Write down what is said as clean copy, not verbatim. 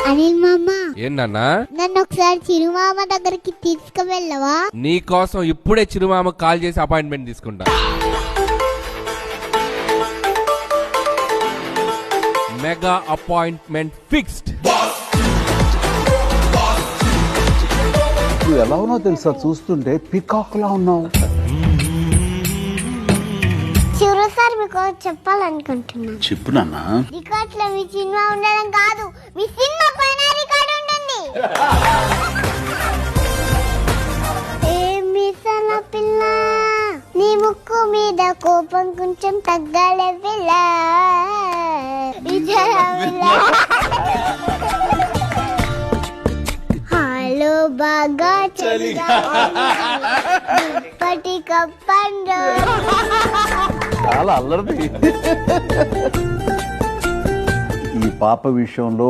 అనిల్ మామ, ఏంటన్నా? నన్ను ఒకసారి చిరుమామ దగ్గరికి తీసుకువెళ్ళవా? నీ కోసం ఇప్పుడే చిరుమామ కాల్ చేసి అపాయింట్మెంట్ తీసుకుంటా. Mega appointment fixed. నువ్వు ఎలా ఉన్నావు తెలుసా, చూస్తుంటే పికాక్ లా ఉన్నావు. చిరు సార్ మీకు చెప్పాలనుకుంటున్నాను. చెప్పు నాన్న. రికార్డ్ లో మీ సినిమా ఉండడం కాదు, మీ సినిమా పైన రికార్డ్ ఉంటుంది. ఏమిసల పిల్ల, నీ ముక్కు మీద కోపం కొంచెం తగ్గాలే పిల్ల. హలో బాగా చలిగా దుప్పటి కప్పండు. చాలా అల్లరిది. ఈ పాప విషయంలో